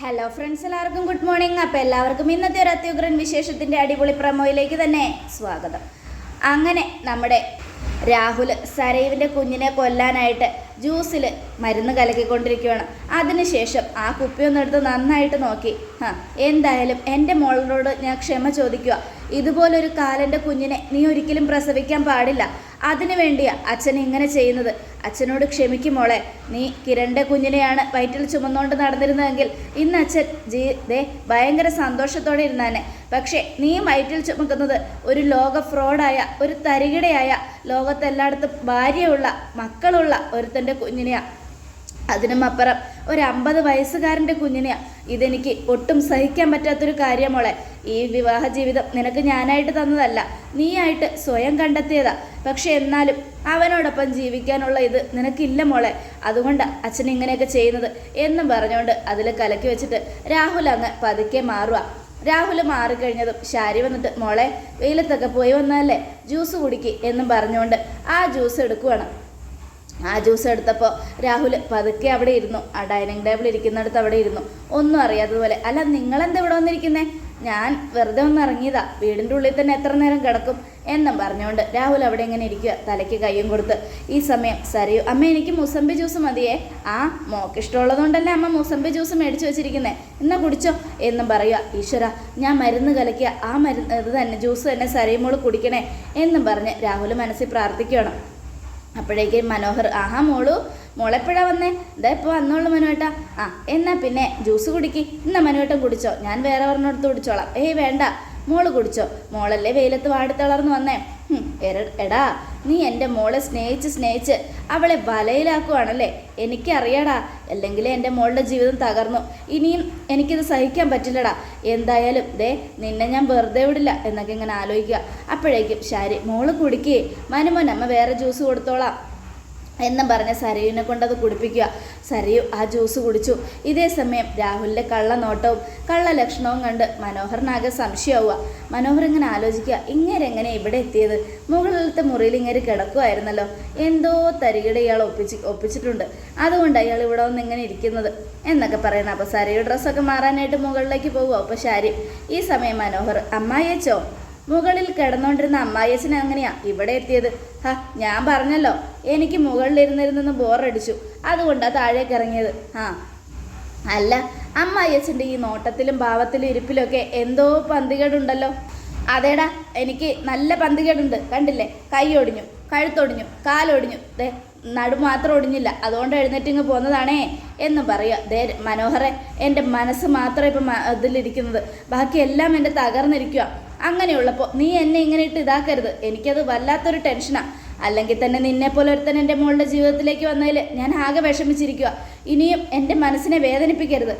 Hello friends, എല്ലാവർക്കും good morning. അപ്പോൾ എല്ലാവർക്കും ഇന്നത്തെ ഒരു അത്യുഗ്രൻ വിശേഷത്തിൻ്റെ അടിപൊളി പ്രമോയിലേക്ക് തന്നെ സ്വാഗതം. അങ്ങനെ നമ്മുടെ രാഹുൽ സരയുവിൻ്റെ കുഞ്ഞിനെ കൊല്ലാനായിട്ട് ജ്യൂസിൽ മരുന്ന് കലക്കിക്കൊണ്ടിരിക്കുകയാണ്. അതിനുശേഷം ആ കുപ്പിയൊന്നും എടുത്ത് നന്നായിട്ട് നോക്കി, എന്തായാലും എൻ്റെ മോളോട് ഞാൻ ക്ഷമ ചോദിക്കുക. ഇതുപോലൊരു കാലൻ്റെ കുഞ്ഞിനെ നീ ഒരിക്കലും പ്രസവിക്കാൻ പാടില്ല. അതിനു വേണ്ടിയാ അച്ഛൻ ഇങ്ങനെ ചെയ്യുന്നത്. അച്ഛനോട് ക്ഷമിക്കും മോളെ. നീ കിരണിൻ്റെ കുഞ്ഞിനെയാണ് വയറ്റിൽ ചുമന്നുകൊണ്ട് നടന്നിരുന്നതെങ്കിൽ ഇന്ന് അച്ഛൻ ഭയങ്കര സന്തോഷത്തോടെ ഇരുന്നാനെ. പക്ഷേ നീ വയറ്റിൽ ചുമക്കുന്നത് ഒരു ലോക ഫ്രോഡായ, ഒരു തരികിടയായ, ലോകത്തെല്ലായിടത്തും ഭാര്യയുള്ള മക്കളുള്ള ഒരുത്തൻ്റെ കുഞ്ഞിനെയാണ്. അതിനുമപ്പുറം ഒരു 50 വയസ്സുകാരൻ്റെ കുഞ്ഞിനെയാണ്. ഇതെനിക്ക് ഒട്ടും സഹിക്കാൻ പറ്റാത്തൊരു കാര്യം മോളെ. ഈ വിവാഹ ജീവിതം നിനക്ക് ഞാനായിട്ട് തന്നതല്ല, നീയായിട്ട് സ്വയം കണ്ടെത്തിയതാ. പക്ഷെ എന്നാലും അവനോടൊപ്പം ജീവിക്കാനുള്ള ഇത് നിനക്കില്ല മോളെ. അതുകൊണ്ട് അച്ഛൻ ഇങ്ങനെയൊക്കെ ചെയ്യുന്നത് എന്നും പറഞ്ഞുകൊണ്ട് അതിൽ കലക്കി വെച്ചിട്ട് രാഹുൽ അങ്ങ് പതുക്കെ മാറുക. രാഹുൽ മാറിക്കഴിഞ്ഞതും ശാരി വന്നിട്ട്, മോളെ വെയിലത്തൊക്കെ പോയി വന്നതല്ലേ, ജ്യൂസ് കുടിക്ക് എന്നും പറഞ്ഞുകൊണ്ട് ആ ജ്യൂസ് എടുക്കുവാണ്. ആ ജ്യൂസ് എടുത്തപ്പോൾ രാഹുൽ പതുക്കെ അവിടെ ഇരുന്നു. ആ ഡൈനിങ് ടേബിൾ ഇരിക്കുന്നിടത്ത് അവിടെ ഇരുന്നു, ഒന്നും അറിയാത്തതുപോലെ. അല്ല, നിങ്ങളെന്താ ഇവിടെ വന്നിരിക്കുന്നേ? ഞാൻ വെറുതെ ഒന്ന് ഇറങ്ങിയതാ, വീടിൻ്റെ ഉള്ളിൽ തന്നെ എത്ര നേരം കിടക്കും എന്നും പറഞ്ഞുകൊണ്ട് രാഹുൽ അവിടെ ഇങ്ങനെ ഇരിക്കുക, തലയ്ക്ക് കയ്യും കൊടുത്ത്. ഈ സമയം സരയു, അമ്മ എനിക്ക് മുസമ്പി ജ്യൂസ് മതിയേ. ആ, മോക്ക് ഇഷ്ടമുള്ളതുകൊണ്ടല്ലേ അമ്മ മുസമ്പി ജ്യൂസ് മേടിച്ച് വെച്ചിരിക്കുന്നേ, എന്നാ കുടിച്ചോ എന്നും പറയുക. ഈശ്വര, ഞാൻ മരുന്ന് കലക്കിയ ആ മരുന്ന് ഇത് തന്നെ ജ്യൂസ് തന്നെ സരയുമോള് കുടിക്കണേ എന്നും പറഞ്ഞ് രാഹുൽ മനസ്സിൽ പ്രാർത്ഥിക്കുകയാണ്. അപ്പോഴേക്കും മനോഹർ, ആഹാ മോളെപ്പോഴാ വന്നേ? ഇതാ ഇപ്പോൾ വന്നോളൂ മനുവേട്ടാ. ആ, എന്നാൽ പിന്നെ ജ്യൂസ് കുടിക്കി. എന്നാ മനുവേട്ടൻ കുടിച്ചോ, ഞാൻ വേറെ പറഞ്ഞെടുത്ത് കുടിച്ചോളാം. ഏയ് വേണ്ട, മോള് കുടിച്ചോ. മോളല്ലേ വെയിലത്ത് വാടിത്തളർന്ന് വന്നേ. എടാ, നീ എൻ്റെ മോളെ സ്നേഹിച്ച് അവളെ വലയിലാക്കുവാണല്ലേ. എനിക്കറിയാടാ, അല്ലെങ്കിൽ എൻ്റെ മോളുടെ ജീവിതം തകർന്നു. ഇനിയും എനിക്കിത് സഹിക്കാൻ പറ്റില്ലടാ. എന്തായാലും നിന്നെ ഞാൻ വെറുതെ വിടില്ല എന്നൊക്കെ ഇങ്ങനെ ആലോചിക്കുക. അപ്പോഴേക്കും ശാരി, മോള് കുടിക്കേ, മനുമോൻ അമ്മ വേറെ ജ്യൂസ് കൊടുത്തോളാം എന്നും പറഞ്ഞ് സരയുവിനെ കൊണ്ടത് കുടിപ്പിക്കുക. സരയു ആ ജ്യൂസ് കുടിച്ചു. ഇതേ സമയം രാഹുലിൻ്റെ കള്ള നോട്ടവും കള്ള ലക്ഷണവും കണ്ട് മനോഹറിനാകെ സംശയമാവുക. മനോഹർ ഇങ്ങനെ ആലോചിക്കുക, ഇങ്ങനെങ്ങനെ ഇവിടെ എത്തിയത്? മുകളിലത്തെ മുറിയിൽ ഇങ്ങനെ കിടക്കുമായിരുന്നല്ലോ, എന്തോ തരികിട ഇയാൾ ഒപ്പിച്ചിട്ടുണ്ട്, അതുകൊണ്ട് അയാൾ ഇവിടെ വന്ന് ഇങ്ങനെ ഇരിക്കുന്നത് എന്നൊക്കെ പറയുന്നത്. അപ്പോൾ സരയു ഡ്രസ്സൊക്കെ മാറാനായിട്ട് മുകളിലേക്ക് പോകുക. അപ്പോൾ ശാരി ഈ സമയം മനോഹർ, അമ്മായിയച്ചോ? മുകളിൽ കിടന്നുകൊണ്ടിരുന്ന അമ്മായിയച്ഛൻ എങ്ങനെയാ ഇവിടെ എത്തിയത്? ഞാൻ പറഞ്ഞല്ലോ, എനിക്ക് മുകളിലിരുന്നിരുന്നെന്ന് ബോറടിച്ചു, അതുകൊണ്ടാണ് താഴേക്ക് ഇറങ്ങിയത്. അല്ല, അമ്മായിയച്ഛൻ്റെ ഈ നോട്ടത്തിലും ഭാവത്തിലും ഇരിപ്പിലൊക്കെ എന്തോ പന്തികേടുണ്ടല്ലോ. അതേടാ, എനിക്ക് നല്ല പന്തികേടുണ്ട്. കണ്ടില്ലേ, കൈ ഒടിഞ്ഞു, കഴുത്തൊടിഞ്ഞു, കാലൊടിഞ്ഞു, നടു മാത്രം ഒടിഞ്ഞില്ല, അതുകൊണ്ട് എഴുന്നേറ്റിങ്ങ് പോന്നതാണേ എന്ന് പറയുക. മനോഹറെ, എൻ്റെ മനസ്സ് മാത്രം ഇപ്പം അതിലിരിക്കുന്നത്, ബാക്കിയെല്ലാം എൻ്റെ തകർന്നിരിക്കുക. അങ്ങനെയുള്ളപ്പോൾ നീ എന്നെ ഇങ്ങനെ ഇട്ട് ഇതാക്കരുത്. എനിക്കത് വല്ലാത്തൊരു ടെൻഷനാണ്. അല്ലെങ്കിൽ തന്നെ നിന്നെപ്പോലെ ഒരുത്തൻ എൻ്റെ മോളുടെ ജീവിതത്തിലേക്ക് വന്നതിൽ ഞാൻ ആകെ വിഷമിച്ചിരിക്കുക. ഇനിയും എൻ്റെ മനസ്സിനെ വേദനിപ്പിക്കരുത്.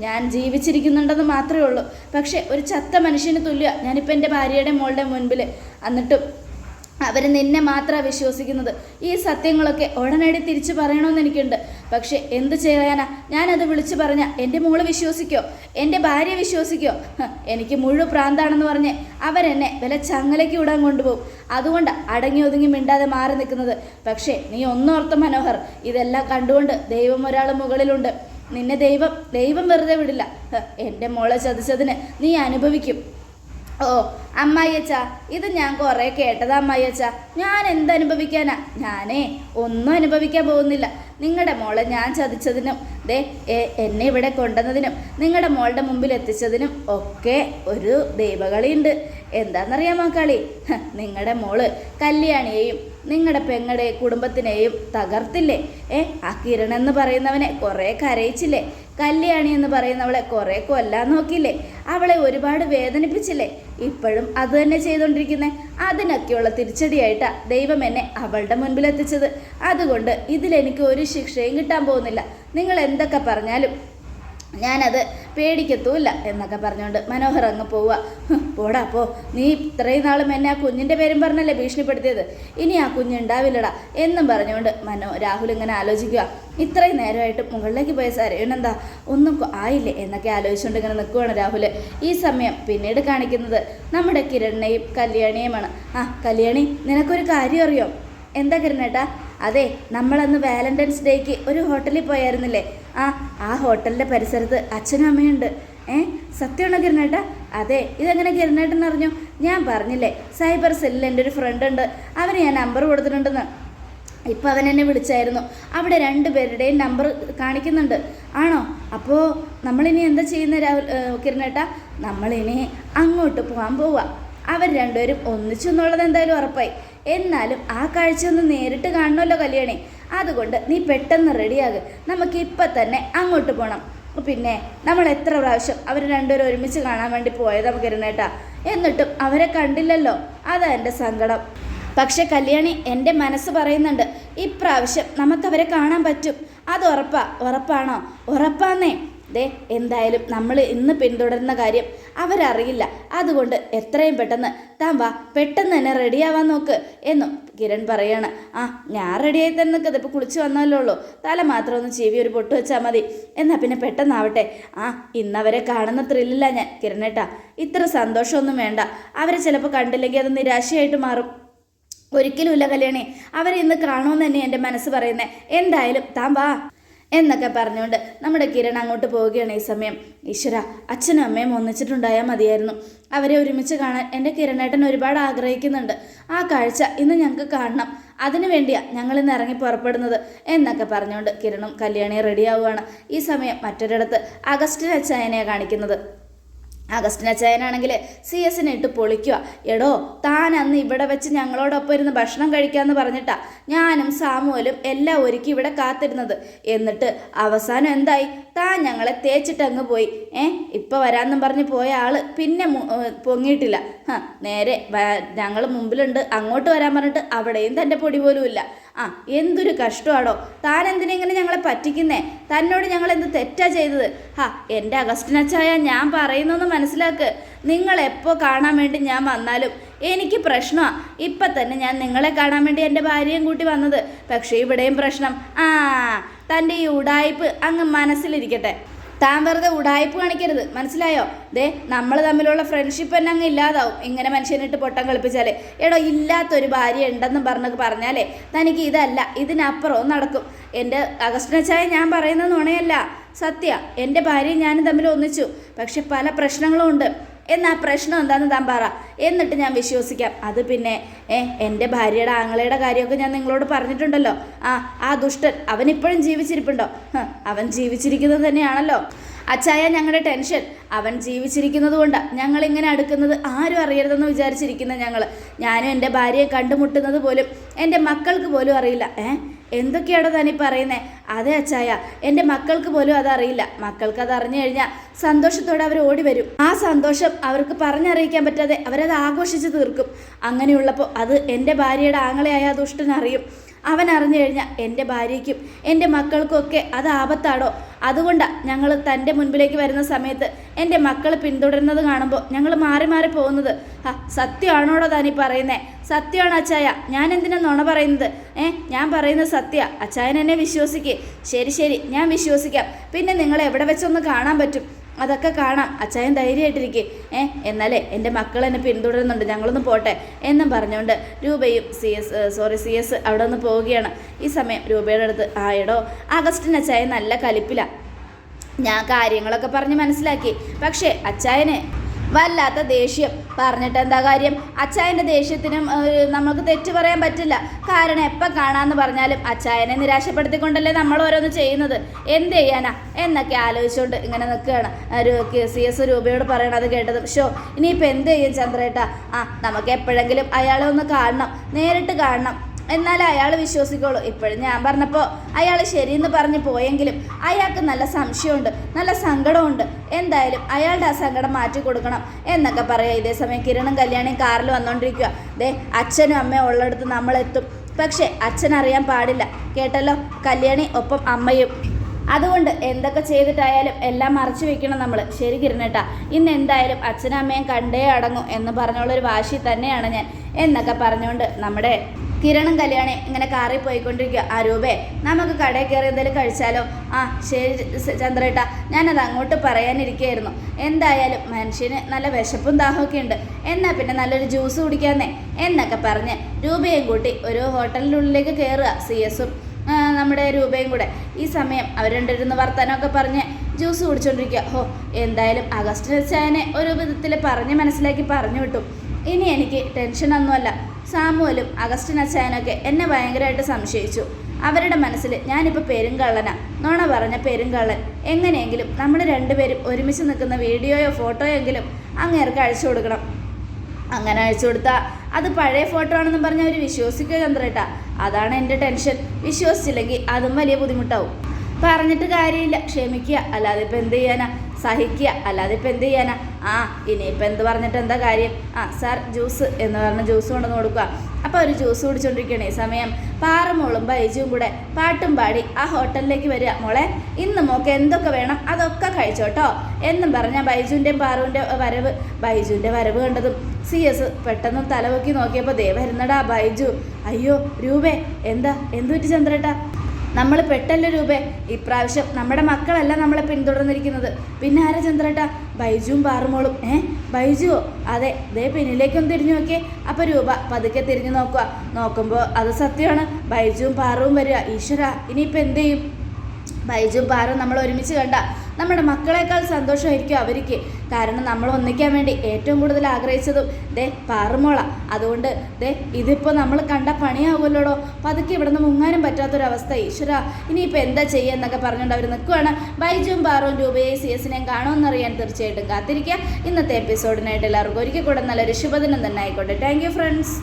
ഞാൻ ജീവിച്ചിരിക്കുന്നുണ്ടെന്ന് മാത്രമേ ഉള്ളൂ, പക്ഷേ ഒരു ചത്ത മനുഷ്യന് തുല്യ ഞാനിപ്പോൾ എൻ്റെ ഭാര്യയുടെ മോളുടെ മുൻപിൽ. എന്നിട്ടും അവർ നിന്നെ മാത്രമാണ് വിശ്വസിക്കുന്നത്. ഈ സത്യങ്ങളൊക്കെ ഉടനടി തിരിച്ചു പറയണമെന്ന് എനിക്കുണ്ട്. പക്ഷെ എന്ത് ചെയ്യാനാ? ഞാനത് വിളിച്ചു പറഞ്ഞാൽ എൻ്റെ മോള് വിശ്വസിക്കോ? എൻ്റെ ഭാര്യ വിശ്വസിക്കോ? എനിക്ക് മുഴുവൻ പ്രാന്താണെന്ന് പറഞ്ഞ് അവരെന്നെ വില ചങ്ങലയ്ക്ക് വിടാൻ കൊണ്ടുപോകും. അതുകൊണ്ട് അടങ്ങി ഒതുങ്ങി മിണ്ടാതെ മാറി നിൽക്കുന്നത്. പക്ഷേ നീ ഒന്നോർത്ത മനോഹർ, ഇതെല്ലാം കണ്ടുകൊണ്ട് ദൈവം ഒരാൾ മുകളിലുണ്ട്. നിന്നെ ദൈവം വെറുതെ വിടില്ല. എൻ്റെ മോളെ ചതിച്ചതിന് നീ അനുഭവിക്കും. ഓ അമ്മായിയച്ച, ഇത് ഞാൻ കുറേ കേട്ടതാ അമ്മായിയച്ച. ഞാൻ എന്തനുഭവിക്കാനാ? ഞാനേ ഒന്നും അനുഭവിക്കാൻ പോകുന്നില്ല. നിങ്ങളുടെ മോളെ ഞാൻ ചതിച്ചതിനും എന്നെ ഇവിടെ കൊണ്ടുവന്നതിനും നിങ്ങളുടെ മോളുടെ മുമ്പിൽ എത്തിച്ചതിനും ഒക്കെ ഒരു ദൈവകളിയുണ്ട്. എന്താണെന്നറിയാമോ കളി? നിങ്ങളുടെ മോള് കല്യാണിയെയും നിങ്ങളുടെ പെങ്ങളുടെ കുടുംബത്തിനെയും തകർത്തില്ലേ? ആ കിരൺ എന്ന് പറയുന്നവനെ കുറേ കരയിച്ചില്ലേ? കല്യാണി എന്ന് പറയുന്നവളെ കുറേ കൊല്ലാൻ നോക്കിയില്ലേ? അവളെ ഒരുപാട് വേദനിപ്പിച്ചില്ലേ? ഇപ്പോഴും അത് തന്നെ ചെയ്തുകൊണ്ടിരിക്കുന്നത്. അതിനൊക്കെയുള്ള തിരിച്ചടിയായിട്ടാണ് ദൈവം എന്നെ അവളുടെ മുൻപിൽ എത്തിച്ചത്. അതുകൊണ്ട് ഇതിലെനിക്ക് ഒരു ശിക്ഷയും കിട്ടാൻ പോകുന്നില്ല. നിങ്ങൾ എന്തൊക്കെ പറഞ്ഞാലും ഞാനത് പേടിക്കത്തുമില്ല എന്നൊക്കെ പറഞ്ഞുകൊണ്ട് മനോഹർ അങ്ങ് പോവുക. പോടാ പോ, നീ ഇത്രയും നാളും എന്നെ ആ കുഞ്ഞിൻ്റെ പേരും പറഞ്ഞല്ലേ ഭീഷണിപ്പെടുത്തിയത്, ഇനി ആ കുഞ്ഞുണ്ടാവില്ലടാ എന്നും പറഞ്ഞുകൊണ്ട് രാഹുൽ ഇങ്ങനെ ആലോചിക്കുക. ഇത്രയും നേരമായിട്ട് മുകളിലേക്ക് പോയ സരയണെന്താ ഒന്നും ആയില്ലേ എന്നൊക്കെ ആലോചിച്ചുകൊണ്ട് ഇങ്ങനെ നിൽക്കുകയാണ് രാഹുൽ. ഈ സമയം പിന്നീട് കാണിക്കുന്നത് നമ്മുടെ കിരണിനെയും കല്യാണിയുമാണ്. കല്യാണി, നിനക്കൊരു കാര്യം അറിയോ? എന്താ കിരണേട്ടാ? അതെ, നമ്മളന്ന് വാലന്റൈൻസ് ഡേക്ക് ഒരു ഹോട്ടലിൽ പോയായിരുന്നില്ലേ? ആ ഹോട്ടലിൻ്റെ പരിസരത്ത് അച്ഛനും അമ്മയുണ്ട്. സത്യമാണോ കിരണേട്ടാ? അതെ. ഇതെങ്ങനെ കിരണേട്ടൻ അറിഞ്ഞു? ഞാൻ പറഞ്ഞില്ലേ, സൈബർ സെല്ലിൽ എൻ്റെ ഒരു ഫ്രണ്ട് ഉണ്ട്, അവന് ഞാൻ നമ്പർ കൊടുത്തിട്ടുണ്ടെന്ന്. ഇപ്പം അവൻ എന്നെ വിളിച്ചായിരുന്നു. അവിടെ 2 പേരുടെയും നമ്പർ കാണിക്കുന്നുണ്ട്. ആണോ? അപ്പോൾ നമ്മളിനി എന്താ ചെയ്യുന്ന കിരണേട്ടാ? നമ്മളിനി അങ്ങോട്ട് പോകാൻ പോവുക. അവർ 2 പേരും ഒന്നിച്ചു എന്നുള്ളത് എന്തായാലും ഉറപ്പായി. എന്നാലും ആ കാഴ്ച ഒന്ന് നേരിട്ട് കാണണമല്ലോ കല്യാണി. അതുകൊണ്ട് നീ പെട്ടെന്ന് റെഡിയാകും. നമുക്ക് ഇപ്പം തന്നെ അങ്ങോട്ട് പോകണം. പിന്നെ നമ്മൾ എത്ര പ്രാവശ്യം അവർ 2 പേരും ഒരുമിച്ച് കാണാൻ വേണ്ടി പോയതാ കിരണേട്ടാ, എന്നിട്ടും അവരെ കണ്ടില്ലല്ലോ. അതാ എൻ്റെ സങ്കടം. പക്ഷെ കല്യാണി, എൻ്റെ മനസ്സ് പറയുന്നുണ്ട് ഇപ്രാവശ്യം നമുക്കവരെ കാണാൻ പറ്റും. അത് ഉറപ്പാണോ? ഉറപ്പാന്നേ. ദേ, എന്തായാലും നമ്മൾ ഇന്ന് പിന്തുടരുന്ന കാര്യം അവരറിയില്ല. അതുകൊണ്ട് എത്രയും പെട്ടെന്ന് താൻ വാ, പെട്ടെന്ന് തന്നെ റെഡിയാവാൻ നോക്ക് എന്നും കിരൺ പറയാണ്. ഞാൻ റെഡിയായി തന്നെ നിൽക്കുന്നത്. ഇപ്പോൾ കുളിച്ച് വന്നല്ലോ ഉള്ളൂ. തല മാത്രം ഒന്ന് ചീവി ഒരു പൊട്ട് വെച്ചാൽ മതി. എന്നാൽ പിന്നെ പെട്ടെന്നാവട്ടെ. ഇന്നവരെ കാണുന്ന ത്രില്ലില്ല ഞാൻ കിരണേട്ടാ. ഇത്ര സന്തോഷമൊന്നും വേണ്ട. അവരെ ചിലപ്പോൾ കണ്ടില്ലെങ്കിൽ അത് നിരാശയായിട്ട് മാറും. ഒരിക്കലുമില്ല കല്യാണി, അവരെ ഇന്ന് കാണുമെന്ന് തന്നെ എൻ്റെ മനസ്സ് പറയുന്നത്. എന്തായാലും താൻ വാ എന്നൊക്കെ പറഞ്ഞുകൊണ്ട് നമ്മുടെ കിരൺ അങ്ങോട്ട് പോവുകയാണ്. ഈ സമയം ഈശ്വര, അച്ഛനും അമ്മയും ഒന്നിച്ചിട്ടുണ്ടായാൽ മതിയായിരുന്നു. അവരെ ഒരുമിച്ച് കാണാൻ എൻ്റെ കിരണേട്ടൻ ഒരുപാട് ആഗ്രഹിക്കുന്നുണ്ട്. ആ കാഴ്ച ഇന്ന് ഞങ്ങൾക്ക് കാണണം. അതിനു വേണ്ടിയാണ് ഞങ്ങളിന്ന് ഇറങ്ങി പുറപ്പെടുന്നത് എന്നൊക്കെ പറഞ്ഞുകൊണ്ട് കിരണും കല്യാണിയും റെഡിയാവുകയാണ്. ഈ സമയം മറ്റൊരിടത്ത് അഗസ്റ്റിൻ അച്ചായനെയാണ് കാണിക്കുന്നത്. അഗസ്റ്റിൻ അച്ചായനാണെങ്കിൽ CS-നെ ഇട്ട് പൊളിക്കുക. എടോ, താൻ അന്ന് ഇവിടെ വെച്ച് ഞങ്ങളോടൊപ്പം ഇരുന്ന് ഭക്ഷണം കഴിക്കാമെന്ന് പറഞ്ഞിട്ടാ ഞാനും സാമുവലും എല്ലാം ഒരുക്കി ഇവിടെ കാത്തിരുന്നത്. എന്നിട്ട് അവസാനം എന്തായി? താൻ ഞങ്ങളെ തേച്ചിട്ടങ്ങ് പോയി. ഇപ്പം വരാമെന്നും പറഞ്ഞ് പോയ ആള് പിന്നെ പൊങ്ങിയിട്ടില്ല. നേരെ ഞങ്ങൾ മുമ്പിലുണ്ട്, അങ്ങോട്ട് വരാൻ പറഞ്ഞിട്ട് അവിടെയും തൻ്റെ പൊടി പോലും ഇല്ല. എന്തൊരു കഷ്ടമാണോ! താൻ എന്തിനെങ്ങനെ ഞങ്ങളെ പറ്റിക്കുന്നേ? തന്നോട് ഞങ്ങൾ എന്ത് തെറ്റാ ചെയ്തത്? എൻ്റെ അഗസ്റ്റിൻ അച്ചായ, ഞാൻ പറയുന്നൊന്ന് മനസ്സിലാക്ക്. നിങ്ങൾ എപ്പോൾ കാണാൻ വേണ്ടി ഞാൻ വന്നാലും എനിക്ക് പ്രശ്നമാണ്. ഇപ്പം തന്നെ ഞാൻ നിങ്ങളെ കാണാൻ വേണ്ടി എൻ്റെ ഭാര്യയും കൂട്ടി വന്നത്. പക്ഷേ ഇവിടെയും പ്രശ്നം. തൻ്റെ ഈ ഉടായ്പ് അങ്ങ് മനസ്സിലിരിക്കട്ടെ. താൻ വെറുതെ ഉടായ്പ് കാണിക്കരുത്, മനസ്സിലായോ? ദേ, നമ്മൾ തമ്മിലുള്ള ഫ്രണ്ട്ഷിപ്പ് തന്നെ അങ്ങ് ഇല്ലാതാവും ഇങ്ങനെ മനുഷ്യനിട്ട് പൊട്ടം കളിപ്പിച്ചാലേ. എടോ, ഇല്ലാത്തൊരു ഭാര്യ ഉണ്ടെന്നും പറഞ്ഞാലേ തനിക്ക് ഇതല്ല ഇതിനപ്പുറവും നടക്കും. എൻ്റെ അഗസ്റ്റിൻ അച്ചായ, ഞാൻ പറയുന്നത് നുണയല്ല, സത്യ. എൻ്റെ ഭാര്യയും ഞാനും തമ്മിൽ ഒന്നിച്ചു. പക്ഷെ പല പ്രശ്നങ്ങളും ഉണ്ട്. എന്നാ പ്രശ്നം എന്താണെന്ന് താൻ പറ, എന്നിട്ട് ഞാൻ വിശ്വസിക്കാം. അത് പിന്നെ എൻ്റെ ഭാര്യയുടെ ആങ്ങളയുടെ കാര്യമൊക്കെ ഞാൻ നിങ്ങളോട് പറഞ്ഞിട്ടുണ്ടല്ലോ. ആ ദുഷ്ടൻ അവനിപ്പോഴും ജീവിച്ചിരിപ്പുണ്ടോ? അവൻ ജീവിച്ചിരിക്കുന്നത് തന്നെയാണല്ലോ അച്ചായ ഞങ്ങളുടെ ടെൻഷൻ. അവൻ ജീവിച്ചിരിക്കുന്നത് കൊണ്ടാണ് ഞങ്ങളിങ്ങനെ അടുക്കുന്നത്. ആരും അറിയരുതെന്ന് വിചാരിച്ചിരിക്കുന്നത് ഞാനും എൻ്റെ ഭാര്യയെ കണ്ടുമുട്ടുന്നത് പോലും എൻ്റെ മക്കൾക്ക് പോലും അറിയില്ല. എന്തൊക്കെയാണോ താനീ പറയുന്നത്? അതെ അച്ചായ, എൻ്റെ മക്കൾക്ക് പോലും അതറിയില്ല. മക്കൾക്ക് അത് അറിഞ്ഞു കഴിഞ്ഞാൽ സന്തോഷത്തോടെ അവർ ഓടി വരും. ആ സന്തോഷം അവർക്ക് പറഞ്ഞറിയിക്കാൻ പറ്റാതെ അവരത് ആഘോഷിച്ച് തീർക്കും. അങ്ങനെയുള്ളപ്പോൾ അത് എൻ്റെ ഭാര്യയുടെ ആങ്ങളയായ ദുഷ്ടനറിയും. അവൻ അറിഞ്ഞു കഴിഞ്ഞാൽ എൻ്റെ ഭാര്യയ്ക്കും എൻ്റെ മക്കൾക്കും ഒക്കെ അത് ആപത്താടോ. അതുകൊണ്ടാണ് ഞങ്ങൾ തൻ്റെ മുൻപിലേക്ക് വരുന്ന സമയത്ത് എൻ്റെ മക്കൾ പിന്തുടരുന്നത് കാണുമ്പോൾ ഞങ്ങൾ മാറി മാറി പോകുന്നത്. സത്യമാണോടോ താനീ പറയുന്നത്? സത്യമാണ് അച്ചായ, ഞാൻ എന്തിനാ നുണ പറയുന്നത്? ഞാൻ പറയുന്നത് സത്യ. അച്ചായൻ എന്നെ വിശ്വസിക്കേ. ശരി, ഞാൻ വിശ്വസിക്കാം. പിന്നെ നിങ്ങളെ എവിടെ വെച്ചൊന്ന് കാണാൻ പറ്റും? അതൊക്കെ കാണാം. അച്ചായൻ ധൈര്യമായിട്ടിരിക്കേ. എന്നാലേ എൻ്റെ മക്കൾ എന്നെ പിന്തുടരുന്നുണ്ട്, ഞങ്ങളൊന്ന് പോട്ടെ എന്നും പറഞ്ഞുകൊണ്ട് രൂപയും CS അവിടെ നിന്ന് പോവുകയാണ്. ഈ സമയം രൂപയുടെ അടുത്ത് എടോ, അഗസ്റ്റിൻ അച്ചായൻ നല്ല കലിപ്പിലാണ്. ഞാൻ കാര്യങ്ങളൊക്കെ പറഞ്ഞ് മനസ്സിലാക്കി. പക്ഷേ അച്ചായന് വല്ലാത്ത ദേഷ്യം. പറഞ്ഞിട്ട് എന്താ കാര്യം? അച്ചായൻ്റെ ദേഷ്യത്തിനും നമുക്ക് തെറ്റ് പറയാൻ പറ്റില്ല. കാരണം എപ്പോൾ കാണാമെന്ന് പറഞ്ഞാലും അച്ചായനെ നിരാശപ്പെടുത്തിക്കൊണ്ടല്ലേ നമ്മൾ ഓരോന്ന് ചെയ്യുന്നത്. എന്ത് ചെയ്യാനാ എന്നൊക്കെ ആലോചിച്ചുകൊണ്ട് ഇങ്ങനെ നിൽക്കുകയാണ്. CS രൂപയോട് പറയണത് കേട്ടതും ഇനിയിപ്പോൾ എന്ത് ചെയ്യും ചന്ദ്രേട്ടാ? നമുക്ക് എപ്പോഴെങ്കിലും അയാളെ ഒന്ന് കാണണം, നേരിട്ട് കാണണം. എന്നാലും അയാൾ വിശ്വസിക്കോളൂ. ഇപ്പോഴും ഞാൻ പറഞ്ഞപ്പോൾ അയാൾ ശരിയെന്ന് പറഞ്ഞ് പോയെങ്കിലും അയാൾക്ക് നല്ല സംശയമുണ്ട്, നല്ല സങ്കടമുണ്ട്. എന്തായാലും അയാളുടെ ആ സങ്കടം മാറ്റി കൊടുക്കണം എന്നൊക്കെ പറയാം. ഇതേ സമയം കിരണും കല്യാണിയും കാറിൽ വന്നുകൊണ്ടിരിക്കുക. അച്ഛനും അമ്മയും ഉള്ളിടത്ത് നമ്മളെത്തും. പക്ഷേ അച്ഛനറിയാൻ പാടില്ല. കേട്ടല്ലോ, കല്യാണി ഒപ്പം അമ്മയും. അതുകൊണ്ട് എന്തൊക്കെ ചെയ്തിട്ടായാലും എല്ലാം മറച്ചു വെക്കണം നമ്മൾ. ശരി കിരണേട്ടാ, ഇന്ന് എന്തായാലും അച്ഛനും അമ്മയും കണ്ടേ അടങ്ങും എന്ന് പറഞ്ഞുള്ളൊരു വാശി തന്നെയാണ് ഞാൻ എന്നൊക്കെ പറഞ്ഞുകൊണ്ട് നമ്മുടെ കിരണും കല്യാണിയും ഇങ്ങനെ കാറിൽ പോയിക്കൊണ്ടിരിക്കുക. ആ രൂപേ, നമുക്ക് കടയിൽ കയറി എന്തെങ്കിലും കഴിച്ചാലോ? ആ ശരി ചന്ദ്രേട്ടാ, ഞാനത് അങ്ങോട്ട് പറയാനിരിക്കുകയായിരുന്നു. എന്തായാലും മനുഷ്യന് നല്ല വിശപ്പും ദാഹമൊക്കെ ഉണ്ട്, എന്നാൽ പിന്നെ നല്ലൊരു ജ്യൂസ് കുടിക്കാന്നേ എന്നൊക്കെ പറഞ്ഞ് രൂപയും കൂട്ടി ഒരു ഹോട്ടലിനുള്ളിലേക്ക് കയറുക CS-ഉം നമ്മുടെ രൂപയും കൂടെ. ഈ സമയം അവർ രണ്ടിരുന്ന് വർത്തമാനമൊക്കെ പറഞ്ഞ് ജ്യൂസ് കുടിച്ചോണ്ടിരിക്കുക. എന്തായാലും അഗസ്റ്റിൻ അച്ചായനെ ഒരു വിധത്തിൽ പറഞ്ഞ് മനസ്സിലാക്കി പറഞ്ഞു വിട്ടു. ഇനി എനിക്ക് ടെൻഷനൊന്നുമല്ല. സാമുവലും അഗസ്റ്റിൻ അച്ചായനൊക്കെ എന്നെ ഭയങ്കരമായിട്ട് സംശയിച്ചു. അവരുടെ മനസ്സിൽ ഞാനിപ്പോൾ പെരുങ്കള്ളനാ, നോണ പറഞ്ഞ പെരുങ്കള്ളൻ. എങ്ങനെയെങ്കിലും നമ്മൾ രണ്ടുപേരും ഒരുമിച്ച് നിൽക്കുന്ന വീഡിയോയോ ഫോട്ടോയോ എങ്കിലും അങ്ങേർക്ക് അയച്ചു കൊടുക്കണം. അങ്ങനെ അയച്ചു കൊടുത്താൽ അത് പഴയ ഫോട്ടോ ആണെന്ന് പറഞ്ഞാൽ അവർ വിശ്വസിക്കുക ചന്ദ്രേട്ടാ. അതാണ് എൻ്റെ ടെൻഷൻ. വിശ്വസിച്ചില്ലെങ്കിൽ അതും വലിയ ബുദ്ധിമുട്ടാവും. പറഞ്ഞിട്ട് കാര്യമില്ല, ക്ഷമിക്കുക, അല്ലാതെ ഇപ്പം എന്ത് ചെയ്യാനാ? സഹിക്കുക, അല്ലാതെ ഇപ്പം എന്ത് ചെയ്യാനാ? ഇനിയിപ്പോൾ എന്ത് പറഞ്ഞിട്ട് എന്താ കാര്യം? സാർ ജ്യൂസ് എന്ന് പറഞ്ഞ് ജ്യൂസ് കൊണ്ടുവന്ന് കൊടുക്കുക. അപ്പോൾ അവർ ജ്യൂസ് കുടിച്ചുകൊണ്ടിരിക്കുകയാണ്. ഈ സമയം പാറമോളും ബൈജുവും കൂടെ പാട്ടും പാടി ആ ഹോട്ടലിലേക്ക് വരിക. മോളെ, ഇന്ന് മോക്ക് എന്തൊക്കെ വേണം അതൊക്കെ കഴിച്ചോട്ടോ എന്നും പറഞ്ഞാൽ ബൈജുവിൻ്റെയും പാറുവിൻ്റെ വരവ്. ബൈജുവിൻ്റെ വരവ് കണ്ടതും CS പെട്ടെന്ന് തലവൊക്കി നോക്കിയപ്പോൾ ദേ വരുന്നടാ ബൈജു. അയ്യോ രൂപേ, എന്തു പറ്റി ചന്ദ്രേട്ടാ? നമ്മൾ പെട്ടല്ലോ രൂപേ. ഇപ്രാവശ്യം നമ്മുടെ മക്കളല്ല നമ്മളെ പിന്തുടർന്നിരിക്കുന്നത്. പിന്നെ ആരാ ചന്ദ്രേട്ടാ? ബൈജുവും പാറുമോളും. ബൈജുവോ? അതെ, ദേ പിന്നിലേക്കൊന്ന് തിരിഞ്ഞു നോക്കിയേ. അപ്പോൾ രൂപ പതുക്കെ തിരിഞ്ഞു നോക്കുമ്പോൾ അത് സത്യമാണ്. ബൈജുവും പാറുവും വരിക. ഈശ്വര, ഇനിയിപ്പോൾ എന്ത് ചെയ്യും? ബൈജുവും പാറും നമ്മൾ ഒരുമിച്ച് കണ്ട നമ്മുടെ മക്കളെക്കാൾ സന്തോഷമായിരിക്കും അവർക്ക്. കാരണം നമ്മൾ ഒന്നിക്കാൻ വേണ്ടി ഏറ്റവും കൂടുതൽ ആഗ്രഹിച്ചതും ദേ പാറുമോള. അതുകൊണ്ട് ദേ ഇതിപ്പോൾ നമ്മൾ കണ്ട പണിയാവുമല്ലോടോ. പതുക്കെ ഇവിടെ നിന്ന് മുങ്ങാനും പറ്റാത്തൊരവസ്ഥ. ഈശ്വര, ഇനിയിപ്പോൾ എന്താ ചെയ്യുക എന്നൊക്കെ പറഞ്ഞുകൊണ്ട് അവർ നിൽക്കുകയാണ്. ബൈജുവും പാറുവും രൂപയെ CS-നെയും കാണുമെന്നറിയാൻ തീർച്ചയായിട്ടും കാത്തിരിക്കുക. ഇന്നത്തെ എപ്പിസോഡിനായിട്ട് എല്ലാവർക്കും ഒരിക്കൽ കൂടെ നല്ലൊരു ശുഭദിനം തന്നെ ആയിക്കോട്ടെ. Thank you friends.